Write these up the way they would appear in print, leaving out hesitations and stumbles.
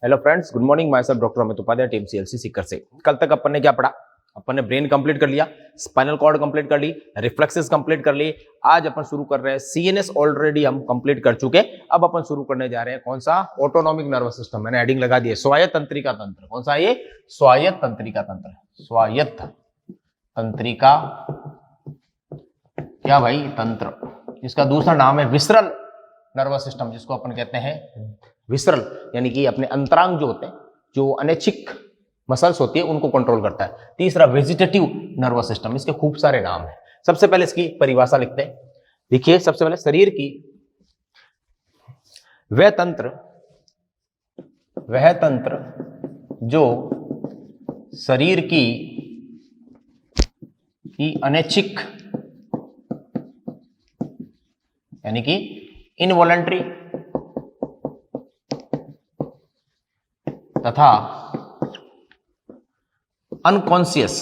Hello friends, good morning. Myself doctor Amit Upadhyay, team CLC Sikar से। कल तक अपन ने क्या पढ़ा? अपन ने ब्रेन कंप्लीट कर लिया, स्पाइनल कॉर्ड कंप्लीट कर ली, रिफ्लेक्सेस कंप्लीट कर ली। आज अपन शुरू कर रहे हैं सीएनएस। ऑलरेडी हम कंप्लीट कर चुके। अब अपन शुरू करने जा रहे हैं कौन सा? Autonomic nervous system. मैंने हेडिंग लगा दी है स्वायत्त तंत्रिका तंत्र। कौन सा? ये स्वायत्त तंत्रिका तंत्र। स्वायत्त तंत्रिका क्या भाई? तंत्र। इसका दूसरा नाम है विसरल नर्वस सिस्टम, जिसको अपन कहते हैं विसरल, यानी कि अपने अंतरांग जो होते हैं, जो अनैच्छिक मसल्स होती है, उनको कंट्रोल करता है। तीसरा वेजिटेटिव नर्वस सिस्टम। इसके खूब सारे नाम हैं। सबसे पहले इसकी परिभाषा लिखते हैं। देखिए, सबसे पहले शरीर की वह तंत्र जो शरीर की अनैच्छिक यानी कि इनवॉलंटरी तथा अनकॉन्शियस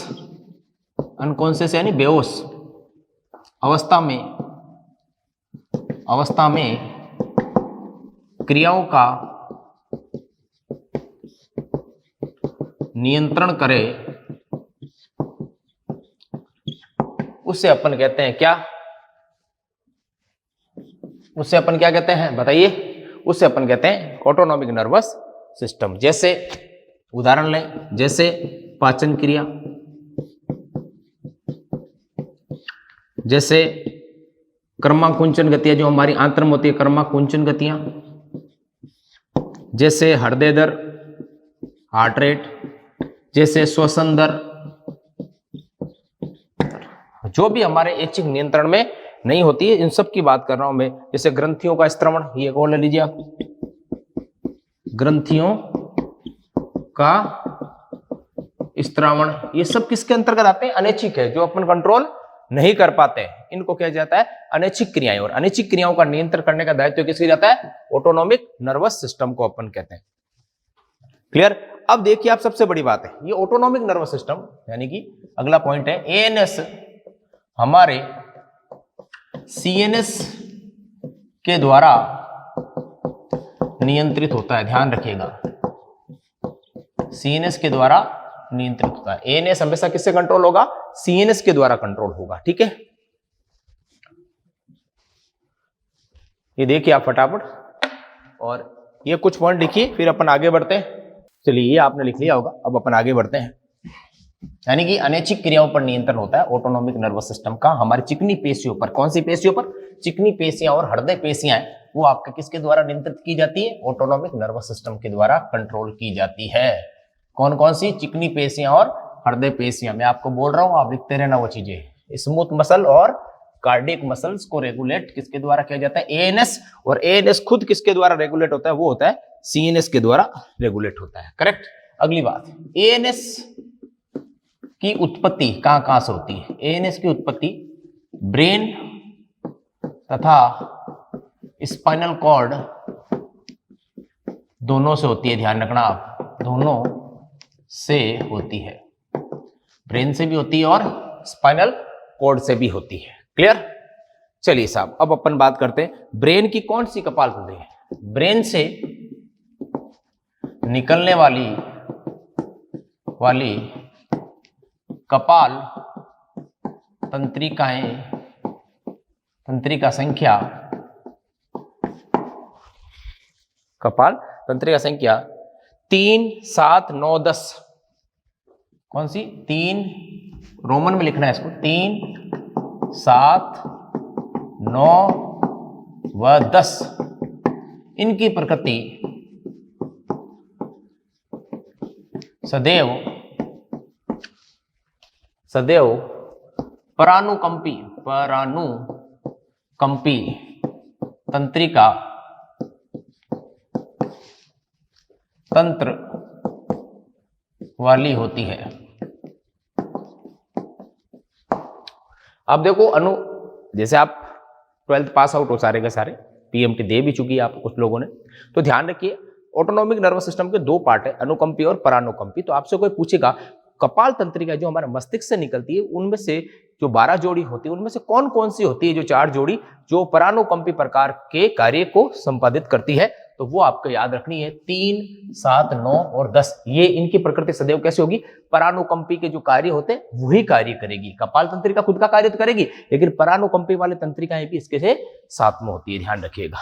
यानी बेहोश अवस्था में क्रियाओं का नियंत्रण करे, उसे अपन कहते हैं क्या? उसे अपन क्या कहते हैं? बताइए। उसे अपन कहते हैं ऑटोनॉमिक नर्वस सिस्टम। जैसे उदाहरण लें, जैसे पाचन क्रिया, जैसे कर्माकुंचन गतियां जो हमारी आंत्र में होती है, कर्माकुंचन गतियां, जैसे हृदय दर, हार्ट रेट, जैसे श्वसन दर, जो भी हमारे ऐच्छिक नियंत्रण में नहीं होती है, इन सब की बात कर रहा हूं मैं। जैसे ग्रंथियों का स्त्रवण, ये कौन ले लीजिए आप, ग्रंथियों का स्त्रावण, ये सब किसके अंतर्गत आते हैं? अनैच्छिक है, जो अपन कंट्रोल नहीं कर पाते। इनको क्या जाता है? अनैच्छिक क्रियाएं। और अनैच्छिक क्रियाओं का नियंत्रण करने का दायित्व किसके जाता है? ऑटोनॉमिक नर्वस सिस्टम को अपन कहते हैं। क्लियर? अब देखिए, आप सबसे बड़ी बात है ये ऑटोनॉमिक नर्वस सिस्टम, यानी कि अगला पॉइंट है एएनएस हमारे सीएनएस के द्वारा नियंत्रित होता है। ध्यान रखिएगा, सीएनएस के द्वारा नियंत्रित होता है। एएनएस हमेशा किससे कंट्रोल होगा? सीएनएस के द्वारा कंट्रोल होगा। ठीक है, ये देखिए आप फटाफट, और ये कुछ पॉइंट लिखिए, फिर अपन आगे बढ़ते हैं। चलिए, ये आपने लिख लिया होगा। अब अपन आगे बढ़ते हैं। यानी कि अनैच्छिक क्रियाओं पर नियंत्रण होता है ऑटोनॉमिक नर्वस सिस्टम का हमारी चिकनी पेशियों पर। कौन सी पेशियों पर? चिकनी पेशियां और हृदय पेशियां, वो आपके किसके द्वारा नियंत्रित की जाती है? ऑटोनॉमिक नर्वस सिस्टम के द्वारा कंट्रोल की जाती है। कौन कौन सी? चिकनी पेशियां और हृदय पेशियां। मैं आपको बोल रहा हूं, आप लिखते रहना वो चीजें। स्मूथ मसल और कार्डियक मसल्स को रेगुलेट किसके द्वारा किया जाता है? एएनएस। और एएनएस खुद किसके द्वारा रेगुलेट होता है? वो होता है सीएनएस के द्वारा रेगुलेट होता है। करेक्ट। अगली बात, एएनएस की उत्पत्ति कहां से होती है? एएनएस की उत्पत्ति ब्रेन तथा स्पाइनल कॉर्ड दोनों से होती है। ध्यान रखना आप, दोनों से होती है। ब्रेन से भी होती है और स्पाइनल कॉर्ड से भी होती है। क्लियर? चलिए साहब, अब अपन बात करते हैं ब्रेन की कौन सी कपालपुंजी है। ब्रेन से निकलने वाली कपाल तंत्रिका संख्या, कपाल तंत्रिका संख्या 3, 7, 9, 10। कौन सी? 3, रोमन में लिखना है इसको, 3, 7, 9 व 10। इनकी प्रकृति सदैव परानुकंपी तंत्रिका तंत्र वाली होती है। अब देखो जैसे आप 12th पास आउट हो सारे के सारे, पीएमटी दे भी चुकी है आप कुछ लोगों ने, तो ध्यान रखिए ऑटोनॉमिक नर्वस सिस्टम के दो पार्ट है, अनुकंपी और परानुकंपी। तो आपसे कोई पूछेगा कपाल तंत्रिका जो हमारे मस्तिष्क से निकलती है, उनमें से जो 12 जोड़ी होती है उनमें से कौन कौन सी होती है जो 4 जोड़ी जो परानुकंपी प्रकार के कार्य को संपादित करती है, तो वो आपको याद रखनी है 3, 7, 9 और 10। ये इनकी प्रकृति सदैव कैसे होगी, परानुकंपी के जो कार्य होते हैं वही कार्य करेगी। कपाल तंत्रिका खुद का कार्य तो करेगी, लेकिन परानुकंपी वाले तंत्रिकाएं भी इसके से साथ में होती है, ध्यान रखिएगा,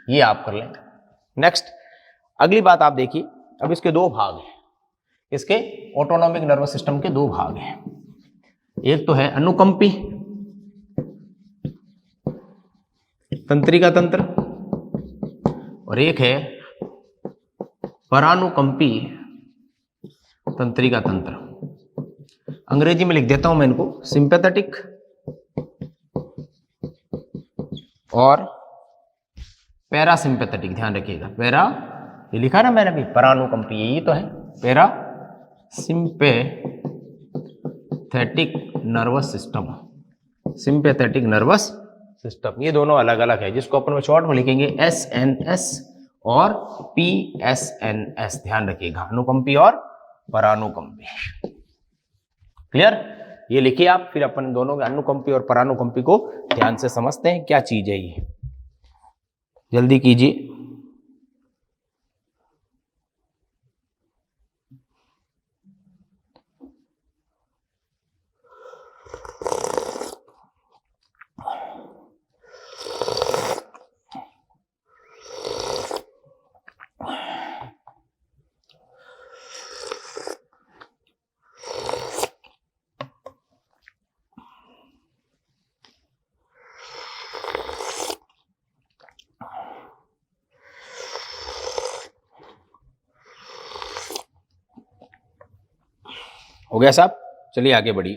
ये आप कर लें। नेक्स्ट अगली बात आप देखिए, अब इसके दो भाग हैं, इसके ऑटोनॉमिक नर्वस सिस्टम के दो भाग हैं, एक तो है अनुकंपी तंत्रिका तंत्र और एक है परानुकंपी तंत्रिका तंत्र। अंग्रेजी में लिख देता हूं मैं इनको, सिंपैथेटिक और पैरासिम्पैथेटिक, ध्यान रखिएगा। पैरा ये लिखा ना मैंने भी, परानुकंपी यही तो है, para sympathetic nervous system, sympathetic nervous system, ये दोनों अलग अलग है, जिसको अपन में शॉर्ट में लिखेंगे SNS और PSNS, ध्यान रखिएगा, अनुकंपी और परानुकंपी। क्लियर, ये लिखिए आप, फिर अपन दोनों के अनुकंपी और परानुकंपी को ध्यान से समझते हैं क्या चीज है ये, जल्दी कीजिए। हो गया साहब, चलिए आगे बढ़िए।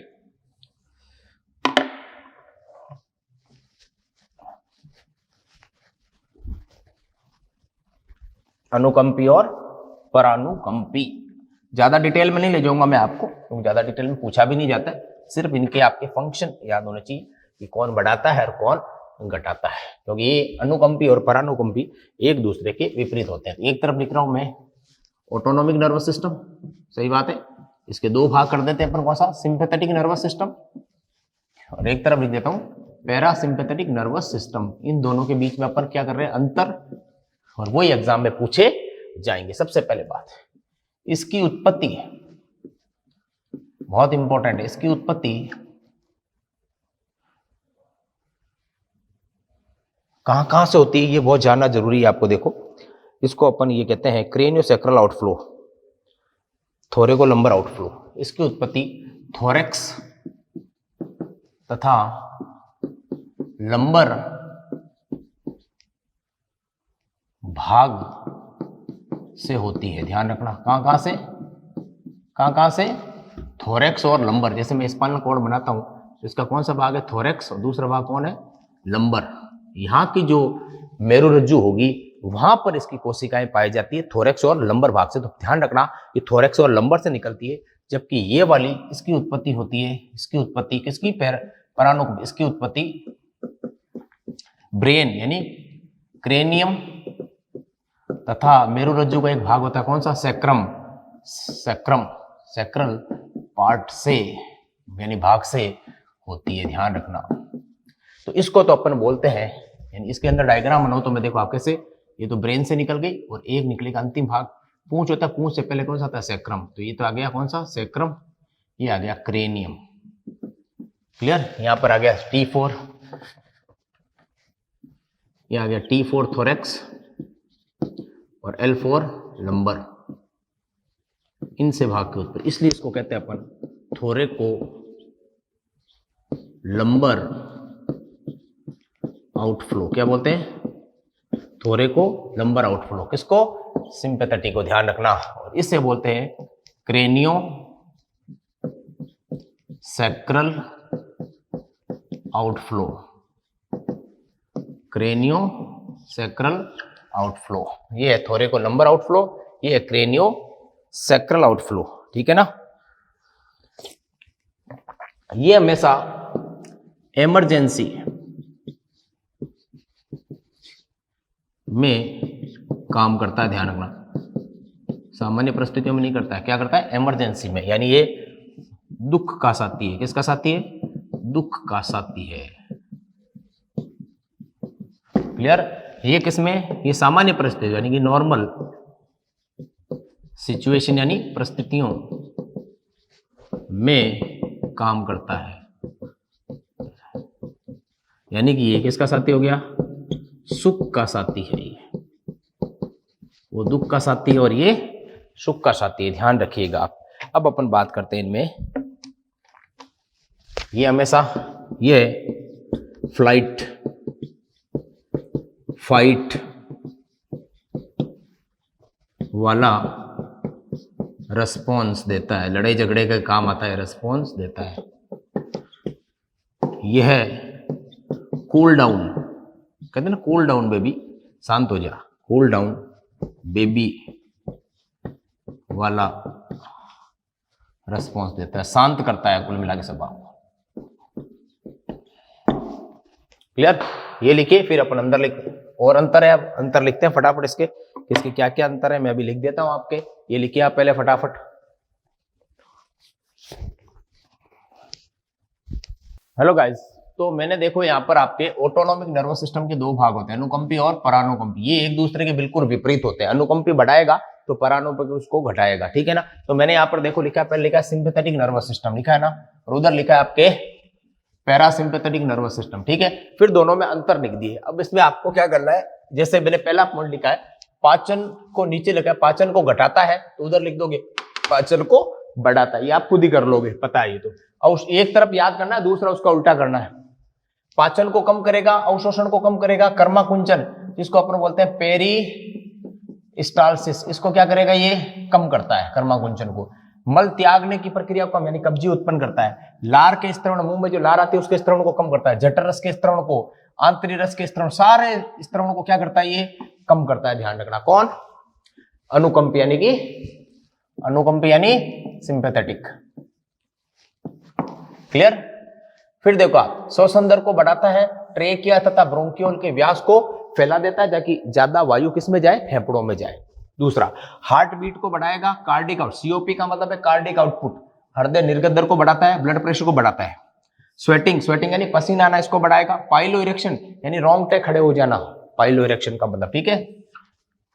अनुकंपी और परानुकंपी, ज्यादा डिटेल में नहीं ले जाऊंगा मैं आपको, क्योंकि ज्यादा डिटेल में पूछा भी नहीं जाता, सिर्फ इनके आपके फंक्शन याद होने चाहिए कि कौन बढ़ाता है और कौन घटाता है, क्योंकि ये अनुकंपी और परानुकंपी एक दूसरे के विपरीत होते हैं। एक तरफ लिख रहा हूं मैं ऑटोनॉमिक नर्वस सिस्टम, सही बात है, इसके दो भाग कर देते हैं अपन, कौन सा, सिंपैथेटिक नर्वस सिस्टम, और एक तरफ लिख देता हूं पैरासिम्पैथेटिक नर्वस सिस्टम। इन दोनों के बीच में अपन क्या कर रहे हैं, अंतर, और वही एग्जाम में पूछे जाएंगे। सबसे पहले बात, इसकी उत्पत्ति बहुत इंपॉर्टेंट है, इसकी उत्पत्ति कहां से होती है ये बहुत जानना जरूरी है आपको। देखो, इसको अपन ये कहते हैं क्रेनियोसैक्रल आउटफ्लो, थोरेको लंबर आउटफ्लो। इसकी उत्पत्ति थोरेक्स तथा लंबर भाग से होती है, ध्यान रखना। कहां से, थोरेक्स और लंबर। जैसे मैं स्पाइनल कॉर्ड बनाता हूं तो इसका कौन सा भाग है, थोरेक्स, और दूसरा भाग कौन है, लंबर। यहाँ की जो मेरुरज्जु होगी वहां पर इसकी कोशिकाएं पाई जाती है थोरेक्स और लंबर भाग से। तो ध्यान रखना ये थोरेक्स और लंबर से निकलती है, जबकि ये वाली इसकी उत्पत्ति होती है, इसकी उत्पत्ति किसकी, परानुकंपी, इसकी उत्पत्ति ब्रेन यानी क्रेनियम तथा मेरुरज्जु का एक भाग होता है, कौन सा, सैक्रल पार्ट से यानी भाग से होती है, ध्यान रखना। तो इसको तो अपन बोलते हैं, यानी इसके अंदर डायग्राम बनाओ तो मैं देखो आप कैसे, ये तो ब्रेन से निकल गई और एक निकलेगा अंतिम भाग, पूंछ होता है, पूंछ से पहले कौन सा आता है, सैक्रम। तो ये तो आ गया कौन सा, सैक्रम, ये आ गया क्रेनियम। क्लियर, यहां पर आ गया T4, ये आ गया T4 थोरेक्स और L4 लंबर, इनसे भाग के उत्पत्ति, इसलिए इसको कहते हैं अपन थोरेको लंबर आउटफ्लो। क्या बोलते हैं, थोरेको लंबर आउटफ्लो। किसको, सिंपैथेटिक को, ध्यान रखना। और इससे बोलते हैं cranio sacral outflow, cranio sacral outflow. ये है थोरेको लंबर आउटफ्लो, ये है क्रेनियो सैक्रल आउटफ्लो, ठीक है ना। ये हमेशा इमरजेंसी में काम करता है, ध्यान रखना, सामान्य परिस्थितियों में नहीं करता है। क्या करता है, इमरजेंसी में, यानी ये दुख का साथी है। किसका साथी है, दुख का साथी है। क्लियर, ये किसमें, ये सामान्य परिस्थिति यानी कि नॉर्मल सिचुएशन यानी परिस्थितियों में काम करता है, यानी कि ये किसका साथी हो गया, सुख का साथी है ये, वो दुख का साथी है और ये सुख का साथी है, ध्यान रखिएगा आप। अब अपन बात करते हैं इनमें, ये हमेशा ये फ्लाइट फाइट वाला रिस्पॉन्स देता है, लड़ाई झगड़े का काम आता है, रिस्पॉन्स देता है। यह है कूल डाउन, कहते हैं ना कूल डाउन बेबी, शांत हो जा, कूल डाउन बेबी वाला रिस्पॉन्स देता है, शांत करता है कुल मिला के स्वभाव को। क्लियर, ये लिखिए, फिर अपन अंदर लिख, और अंतर है, अब अंतर लिखते हैं फटाफट इसके, इसके क्या क्या अंतर है मैं अभी लिख देता हूं आपके, ये लिखिए आप पहले फटाफट। हेलो गाइस, तो मैंने देखो यहाँ पर आपके ऑटोनॉमिक नर्वस सिस्टम के दो भाग होते हैं, अनुकंपी और परानुकंपी। ये एक दूसरे के बिल्कुल विपरीत होते हैं, अनुकंपी बढ़ाएगा तो परानुकंपी उसको घटाएगा, ठीक है ना। तो मैंने यहाँ पर देखो लिखा है, पहले लिखा है सिंपैथेटिक नर्वस सिस्टम लिखा है ना, और उधर लिखा है आपके पैरासिम्पैथेटिक नर्वस सिस्टम, ठीक है। फिर दोनों में अंतर लिख दिए। अब इसमें आपको क्या करना है, जैसे मैंने पहला पॉइंट लिखा है पाचन को नीचे लिखा है, पाचन को घटाता है, तो उधर लिख दोगे पाचन को बढ़ाता है, ये आप खुद ही कर लोगे, पता है ये तो। और एक तरफ याद करना है, दूसरा उसका उल्टा करना है। पाचन को कम करेगा, अवशोषण को कम करेगा कर्माकुंचन, जिसको अपन बोलते हैं पेरिस्टालसिस, इसको क्या करेगा, ये कम करता है कर्माकुंचन को। मल त्यागने की प्रक्रिया को यानी कब्जी उत्पन्न करता है। लार के स्त्रवण, मुंह में जो लार आती है उसके स्त्रवण को कम करता है। जठर रस के स्त्रवण को, आंतरिक रस के स्त्रवण, सारे स्त्रवण को क्या करता है, ये कम करता है, ध्यान रखना। कौन, अनुकंपी यानी कि अनुकंपी यानी सिंपैथेटिक। क्लियर। फिर देखो आप, श्वसन दर को बढ़ाता है, ट्रेकिया तथा ब्रोंकियोल के व्यास को फैला देता है ताकि ज्यादा वायु किस में जाए, फेफड़ों में जाए। दूसरा, हार्ट बीट को बढ़ाएगा, कार्डिक आउट, सीओपी का मतलब है कार्डिक आउटपुट, हृदय निर्गत दर को बढ़ाता है, ब्लड प्रेशर को बढ़ाता है। स्वेटिंग, स्वेटिंग यानी पसीना आना, इसको बढ़ाएगा। पाइलो इरेक्शन यानी रोंगटे खड़े हो जाना, पाइलो इरेक्शन का मतलब, ठीक है।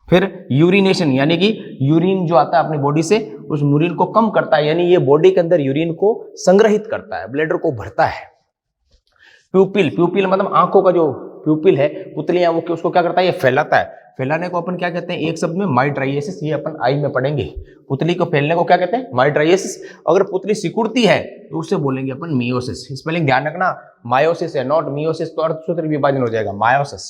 फिर यूरिनेशन यानी कि यूरिन जो आता है अपनी बॉडी से, उस यूरिन को कम करता है, यानी ये बॉडी के अंदर यूरिन को संग्रहित करता है, ब्लैडर को भरता है। प्यूपिल, प्यूपिल मतलब आंखों का जो प्यूपिल है, पुतलियां, वो उसको क्या करता है, ये फैलाता है। फैलाने को अपन क्या कहते हैं, एक शब्द में माइट्राइएसिस, ये अपन आई में पढ़ेंगे। पुतली को फैलने को क्या कहते हैं, माइट्राइएसिस। अगर पुतली सिकुड़ती है तो उससे बोलेंगे अपन मियोसिस। स्पेलिंग ध्यान रखना, मायोसिस है, नॉट मियोसिस, तो अर्धसूत्री विभाजन हो जाएगा, मायोसिस।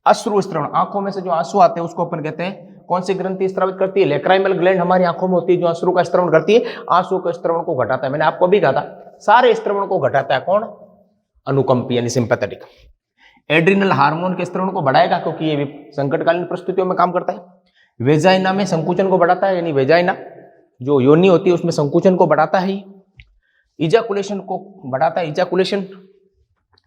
अश्रु स्त्रवण, आंखों में से जो आंसू आते हैं उसको अपन कहते हैं, कौन सी ग्रंथि स्त्रावित करती है, लेक्राइमल ग्लैंड हमारी आंखों में होती है, जो अश्रु का स्त्रवण करती है, आंसू के स्त्रवण को घटाता है। मैंने आपको भी कहा था, सारे स्त्रवण को घटाता है कौन, अनुकंपी यानी सिंपैथेटिक। एड्रिनल हार्मोन के स्त्रवण को बढ़ाएगा, क्योंकि ये संकटकालीन परिस्थितियों में काम करता है। वेजाइना में संकुचन को बढ़ाता है, यानी वेजाइना जो योनि होती है उसमें संकुचन को बढ़ाता है। इजाकुलेशन को बढ़ाता है, इजाकुलेशन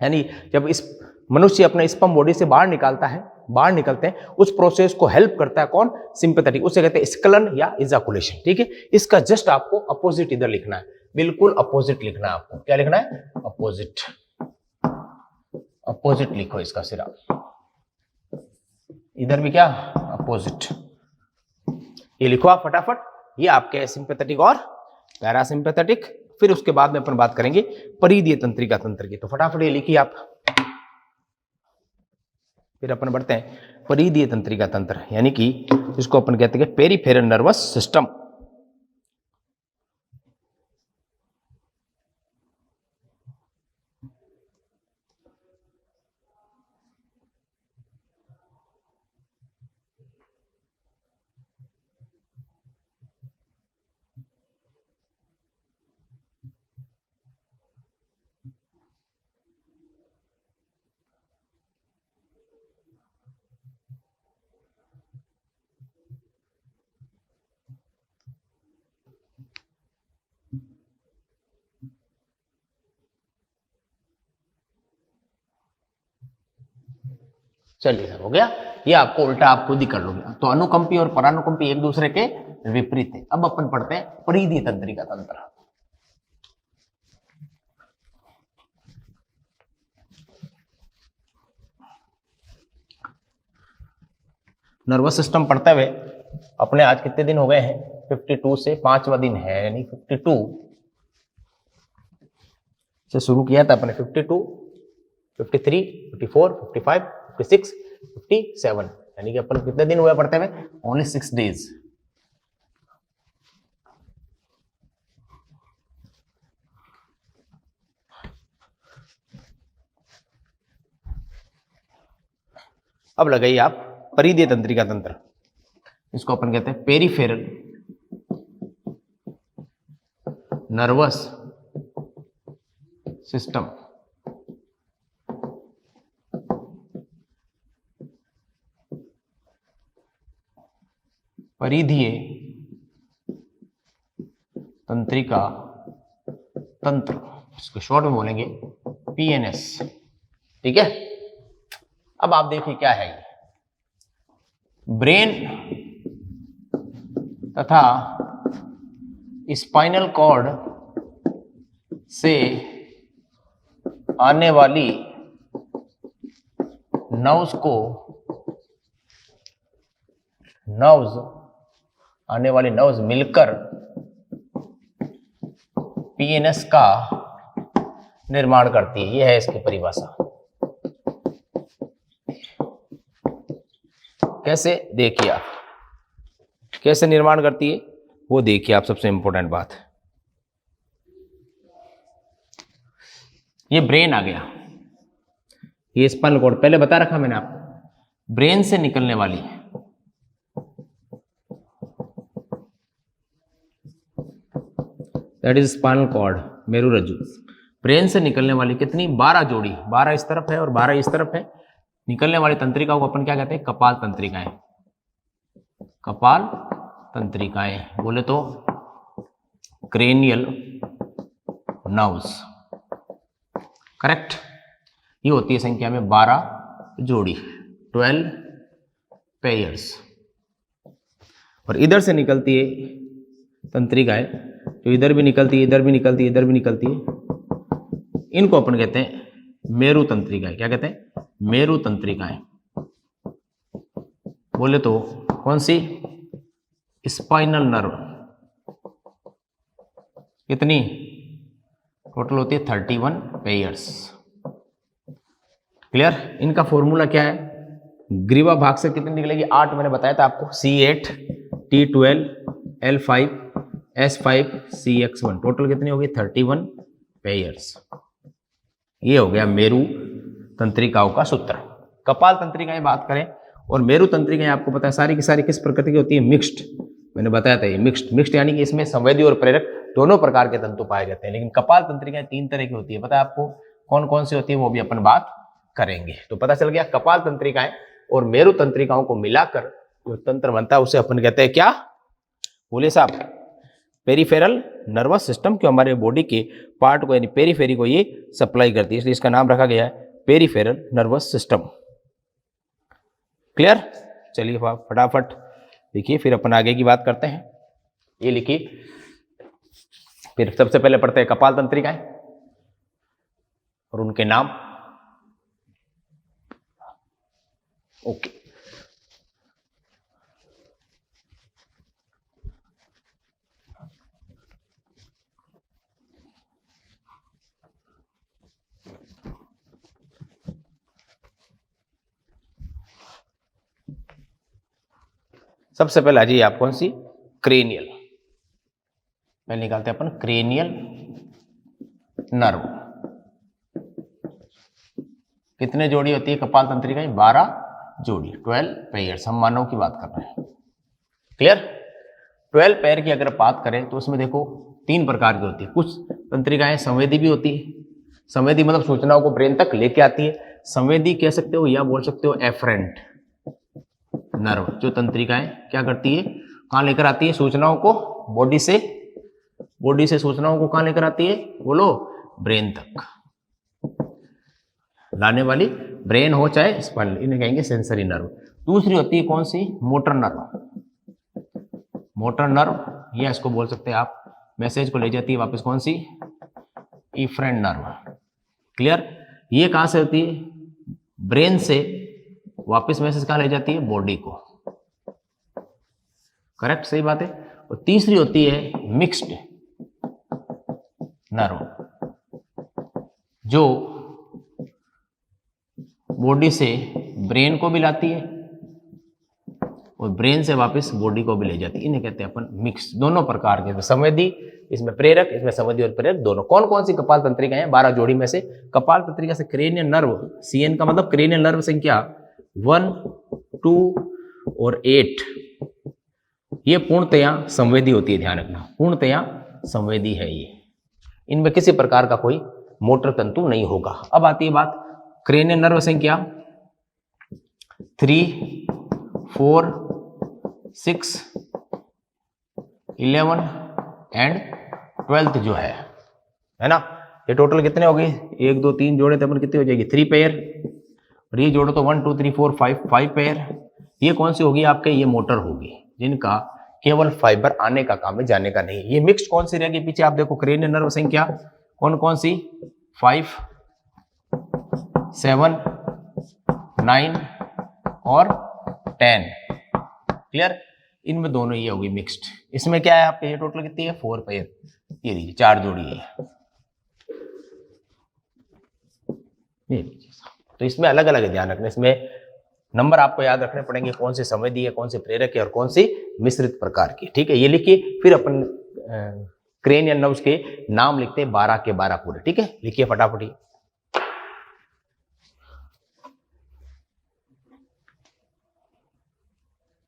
यानी जब इस मनुष्य अपने स्पर्म बॉडी से बाहर निकालता है, बाहर निकलते हैं, उस प्रोसेस को हेल्प करता है कौन, सिंपैथेटिक, उसे कहते हैं स्खलन या इजाकुलेशन, ठीक है। इसका जस्ट आपको अपोजिट इधर लिखना है, बिल्कुल अपोजिट लिखना है आपको। क्या लिखना है, अपोजिट, अपोजिट लिखो इसका सिरा, इधर भी क्या, अपोजिट, ये लिखो आप फटाफट। ये आपके सिंपैथेटिक और पैरासिम्पैथेटिक। फिर उसके बाद में अपन बात करेंगे परिधीय तंत्रिका तंत्र की, तो फटाफट ये लिखिए आप। फिर अपन बढ़ते हैं परिधीय तंत्रिका तंत्र, यानी कि जिसको अपन कहते हैं पेरिफेरल नर्वस सिस्टम। चलिए सर, हो गया। ये आपको उल्टा आप खुद ही कर लोगे। तो अनुकंपी और परानुकंपी एक दूसरे के विपरीत है। अब अपन पढ़ते हैं परिधीय तंत्रिका तंत्र। नर्वस सिस्टम पढ़ते हुए अपने आज कितने दिन हो गए हैं? 52 से 5वां दिन है, यानी 52 से शुरू किया था अपने। 52, 53, 54, 55, 56, 57, यानी कि अपन कितने दिन हुए पढ़ते हुए? Only 6 days. अब लगाइए आप परिधीय तंत्रिका तंत्र, इसको अपन कहते हैं पेरिफेरल नर्वस सिस्टम। परिधीय तंत्रिका तंत्र, इसको शॉर्ट में बोलेंगे पीएनएस। ठीक है, अब आप देखिए क्या है ये। ब्रेन तथा स्पाइनल कॉर्ड से आने वाली नर्व्स मिलकर पीएनएस का निर्माण करती है। यह है इसकी परिभाषा। कैसे? देखिए आप कैसे निर्माण करती है वो देखिए आप। सबसे इंपॉर्टेंट बात, ये ब्रेन आ गया, ये स्पाइनल कॉर्ड पहले बता रखा मैंने आपको। ब्रेन से निकलने वाली, दैट इज स्पाइनल कॉर्ड, मेरुरज्जु। ब्रेन से निकलने वाली कितनी? 12 जोड़ी, 12 इस तरफ है और 12 इस तरफ है। निकलने वाली तंत्रिकाओं को अपन क्या कहते हैं? कपाल तंत्रिकाएं। कपाल तंत्रिकाएं बोले तो क्रेनियल नर्व्स, करेक्ट। ये होती है संख्या में 12 जोड़ी, 12 पेयर्स। और इधर से निकलती है तंत्रिकाएं, जो इधर भी निकलती है, इधर भी निकलती है, इधर भी निकलती है। इनको अपन कहते हैं मेरु तंत्रिकाएं। क्या कहते हैं? मेरु तंत्रिकाएं। बोले तो कौन सी? Spinal nerve. कितनी टोटल होती है? 31 पेयर्स। क्लियर? इनका फॉर्मूला क्या है? ग्रीवा भाग से कितनी निकलेगी? 8 मैंने बताया था आपको। C8, T12, L5, S5, CX1, total कितनी होगी? 31 पेयर्स। ये हो गया मेरु तंत्रिकाओं का सूत्र। कपाल तंत्रिकाएं बात करें, और मेरु तंत्रिकाएं आपको पता है सारी की सारी किस प्रकृति की होती है? मिक्स्ड। मैंने बताया था ये मिक्स्ड यानी कि इसमें संवेदी और प्रेरक दोनों प्रकार के तंतु पाए जाते हैं। लेकिन कपाल तंत्रिकाएं 3 तरह की होती है। पता है आपको कौन कौन सी होती है? वो भी अपन बात करेंगे। तो पता चल गया, कपाल तंत्रिकाएं और मेरु तंत्रिकाओं को मिलाकर जो तंत्र बनता है उसे अपन कहते हैं क्या? बोले साहब, पेरिफेरल नर्वस सिस्टम। क्यों? हमारे बॉडी के पार्ट को यानी पेरीफेरी को ये सप्लाई करती है, इसलिए इसका नाम रखा गया है पेरिफेरल नर्वस सिस्टम। क्लियर? चलिए फटाफट देखिए, फिर अपन आगे की बात करते हैं। ये लिखिए, फिर सबसे पहले पढ़ते हैं कपाल तंत्रिकाएं और उनके नाम। ओके, सबसे पहले आ जाइए आप कौन सी? क्रेनियल। पहले निकालते हैं अपन क्रेनियल नर्व। कितने जोड़ी होती है कपाल तंत्रिकाएं? 12 जोड़ी, 12 पेयर्स। हम मानव की बात कर रहे हैं। क्लियर? 12 पेयर की अगर बात करें तो उसमें देखो 3 प्रकार की होती है। कुछ तंत्रिकाएं संवेदी भी होती है। संवेदी मतलब सूचनाओं को ब्रेन तक लेके आती है। संवेदी कह सकते हो या बोल सकते हो एफरेंट नर्व। जो तंत्रिकाएं क्या करती है? कहां लेकर आती है सूचनाओं को? बॉडी से सूचनाओं को कहां लेकर आती है? बोलो, ब्रेन तक लाने वाली ब्रेन हो चाहे स्पाइनल, इन्हें कहेंगे सेंसरी नर्व। दूसरी होती है कौन सी? Motor nerve. मोटर नर्व या इसको बोल सकते हैं आप मैसेज को ले जाती है वापस कौन सी? Efferent nerve. क्लियर? ये कहां से होती है? ब्रेन से वापस मैसेज कहां ले जाती है? बॉडी को। करेक्ट, सही बात है। और तीसरी होती है मिक्स्ड नर्व, जो बॉडी से ब्रेन को भी लाती है और ब्रेन से वापस बॉडी को भी ले जाती है। इन्हें कहते हैं अपन मिक्स। दोनों प्रकार के, संवेदी, इसमें प्रेरक, इसमें संवेदी और प्रेरक दोनों। कौन कौन सी कपाल तंत्रिका हैं? 12 जोड़ी में से। कपाल तंत्रिका से क्रेनियल नर्व, CN का मतलब क्रेनियल नर्व संख्या 1, 2 और 8, ये पूर्णतया संवेदी होती है। ध्यान रखना, पूर्णतया संवेदी है ये। इनमें किसी प्रकार का कोई मोटर तंतु नहीं होगा। अब आती है बात क्रेनियल नर्व संख्या 3, 4, 6, 11 एंड 12 जो है ना, ये टोटल कितने हो गए? 1 2 3 जोड़े तो अपन कितनी हो जाएगी? 3 पेयर। और ये जोड़ो तो 1 2 3 4 5 पेयर। ये कौन सी होगी आपके? ये मोटर होगी, जिनका केवल फाइबर आने का काम है, जाने का नहीं। ये मिक्स्ड कौन सी रहेगी? पीछे आप देखो क्रेनियल नर्व संख्या कौन कौन सी? 5, 7, 9 और 10। क्लियर? इनमें दोनों ये होगी मिक्स्ड। इसमें क्या है आपके? ये टोटल कितनी है? 4 पेयर। ये लीजिए 4 जोड़ी है। ये लीजिए, तो इसमें अलग अलग ध्यान रखना। इसमें नंबर आपको याद रखने पड़ेंगे, कौन से संवेदी है, कौन से प्रेरक है और कौन सी मिश्रित प्रकार की। ठीक है, ये लिखिए। फिर अपन क्रेनियल नर्व्स के नाम लिखते हैं 12 के 12 पूरे। ठीक है, लिखिए फटाफटी।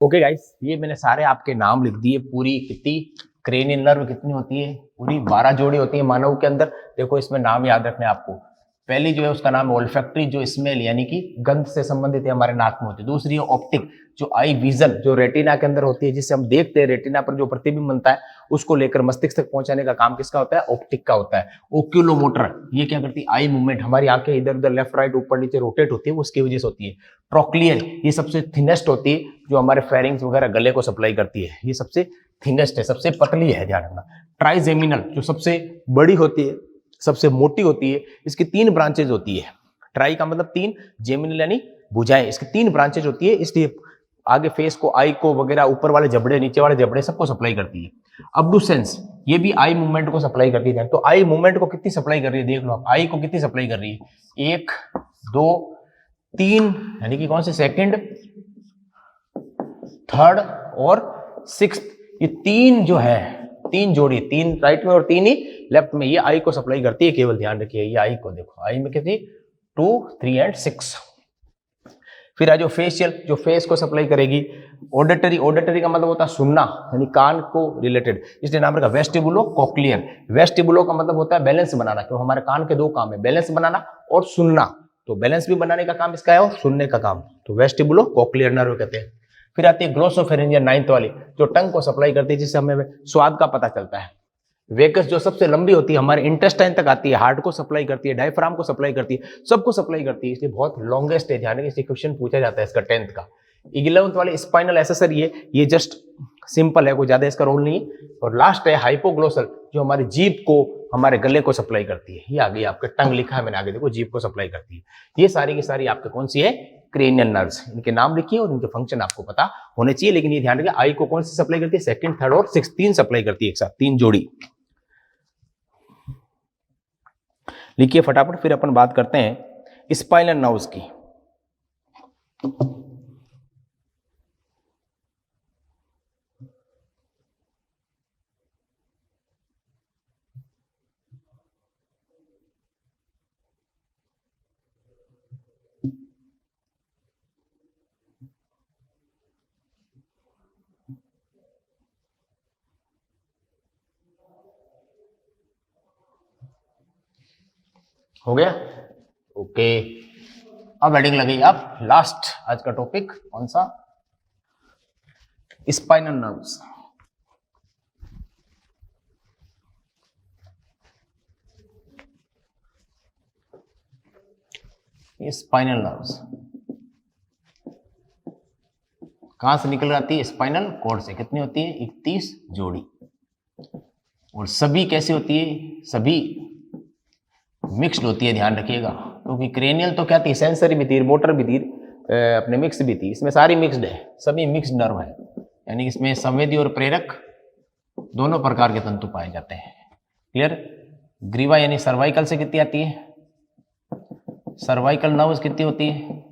ओके गाइस, ये मैंने सारे आपके नाम लिख दिए। पूरी कितनी क्रेनियल नर्व कितनी होती है? पूरी 12 जोड़ी होती है मानव के अंदर। देखो इसमें नाम याद रखने आपको। पहली जो है उसका नाम है ओल्फैक्टरी, जो स्मेल यानी कि गंध से संबंधित है, हमारे नाक में होती है। दूसरी है ऑप्टिक, जो आई विजन, जो रेटिना के अंदर होती है, जिससे हम देखते हैं। रेटिना पर जो प्रतिबिंब बनता है उसको लेकर मस्तिष्क तक पहुंचाने का काम किसका होता है? ऑप्टिक का होता है। ओक्यूलोमोटर, ये क्या करती है? आई मूवमेंट, हमारी आंखें इधर उधर लेफ्ट राइट ऊपर नीचे रोटेट होती है, उसकी वजह से होती है। ट्रोक्लियर, ये सबसे थिनेस्ट होती है, जो हमारे फेरिंग्स वगैरह गले को सप्लाई करती है। ये सबसे थिनेस्ट है, सबसे पतली है, ध्यान रखना। ट्राइजेमिनल, जो सबसे बड़ी होती है, सबसे मोटी होती है। इसकी 3 ब्रांचेज होती है। ट्राई का मतलब 3, जेमिनल यानी भुजाएं। इसकी 3 ब्रांचेज होती है, इसलिए आगे फेस को, आई को वगैरह, ऊपर वाले जबड़े, नीचे वाले जबड़े, सबको सप्लाई करती है। अब्डुसेंस, ये भी आई मूवमेंट को सप्लाई करती है। तो आई मूवमेंट को कितनी सप्लाई कर रही है? देख लो आप, आई को कितनी सप्लाई कर रही है? 1 2 3, यानी कि कौन से? सेकंड, थर्ड और 6th। ये 3 जो है, 3 जोड़ी, 3 राइट में और 3 ही लेफ्ट में, ये आई को सप्लाई करती है। केवल ध्यान रखिए, ये आई को देखो, आई में कितनी? 2, 3 एंड 6। फिर आ जो फेशियल, जो फेस को सप्लाई करेगी। ऑडिटरी, ऑडिटरी का मतलब होता है सुनना, यानी कान को रिलेटेड, इसलिए नाम रखा वेस्टिबुलो कॉक्लियर। वेस्टिबुलो का मतलब होता है बैलेंस बनाना, क्यों? हमारे कान के 2 काम है, बैलेंस बनाना और सुनना। तो बैलेंस भी बनाने का काम इसका है और सुनने का काम, तो वेस्टिबुलो कॉक्लियर नर्व कहते हैं। फिर आती है ग्लोसोफेरिंजियल 9th वाली, जो टंग को सप्लाई करती है, जिससे हमें स्वाद का पता चलता है। वेगस, जो सबसे लंबी होती है, हमारे इंटेस्टाइन तक आती है, हार्ट को सप्लाई करती है, डायफ्राम को सप्लाई करती है, सबको सप्लाई करती है, इसलिए बहुत लॉन्गेस्ट है। ध्यान रखिए, इसलिए क्वेश्चन पूछा जाता है इसका 10th का। 11th वाले स्पाइनल एसेसरी है, ये जस्ट सिंपल है, कोई ज्यादा इसका रोल नहीं है। और लास्ट है हाइपोग्लोसल, जो हमारी जीभ को, हमारे गले को सप्लाई करती है। ये आगे आपके टंग लिखा है मैंने, आगे देखो, जीभ को सप्लाई करती है। ये सारी की सारी आपके कौन सी है? Cranial nerves. इनके नाम लिखिए और इनके फंक्शन आपको पता होने चाहिए। लेकिन ये ध्यान रखिए, आई को कौन सी सप्लाई करती है? 2nd, 3rd और 6th, 3 सप्लाई करती है एक साथ, 3 जोड़ी। लिखिए फटाफट। फिर अपन बात करते हैं स्पाइनल नर्व्स की। हो गया? ओके, अब हेडिंग लगेगी आप लास्ट। आज का टॉपिक कौन सा? Spinal nerves. स्पाइनल नर्व्स कहां से निकल जाती है? स्पाइनल कॉर्ड से। कितनी होती है? 31 जोड़ी। और सभी कैसी होती है? सभी मिक्स्ड होती है, ध्यान रखिएगा। क्योंकि क्रेनियल तो क्या थी? सेंसरी भी थी, मोटर भी थी, अपने मिक्स भी थी। इसमें सारी मिक्स्ड है, सभी मिक्स्ड नर्व है। यानी इसमें संवेदी और प्रेरक दोनों प्रकार के तंतु पाए जाते हैं। क्लियर। ग्रीवा यानी सर्वाइकल से कितनी आती है, सर्वाइकल नर्व्स कितनी होती है,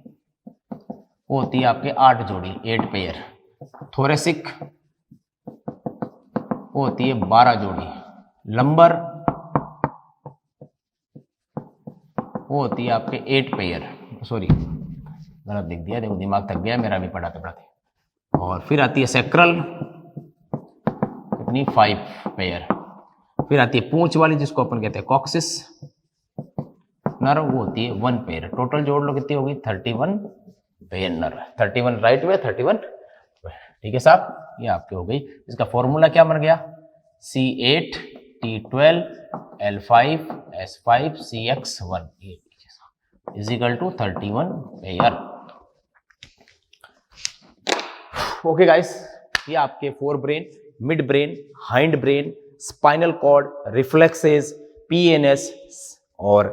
वो होती है आपके 8 जोड़ी, 8 पेयर। थोरेसिक वो होती है 12 जोड़ी। लंबर वो होती है आपके 8 पेयर। सॉरी गलत लिख दिया, देखो दिमाग थक गया मेरा भी पढ़ाते पढ़ाते। और फिर आती है सैक्रल, कितनी 5 पेयर। फिर आती है पूंछ वाली जिसको अपन कहते हैं कॉक्सिस नर्व, वो होती है 1 पेयर। टोटल जोड़ लो कितनी होगी 31 पेयर नर्व। 31 right way, 31। ठीक है साहब, ये आपकी हो गई। इसका फॉर्मूला क्या बन गया, C8 T12 L5 S5 CX1 is equal to 31 pair. Okay guys, ये आपके forebrain, midbrain, hindbrain, spinal cord, reflexes, PNS और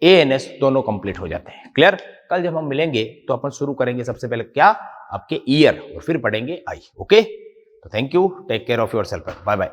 ANS दोनों कंप्लीट हो जाते हैं। क्लियर। कल जब हम मिलेंगे तो अपन शुरू करेंगे सबसे पहले क्या, आपके ईयर, और फिर पढ़ेंगे आई। ओके, तो thank you, take care of yourself, bye bye.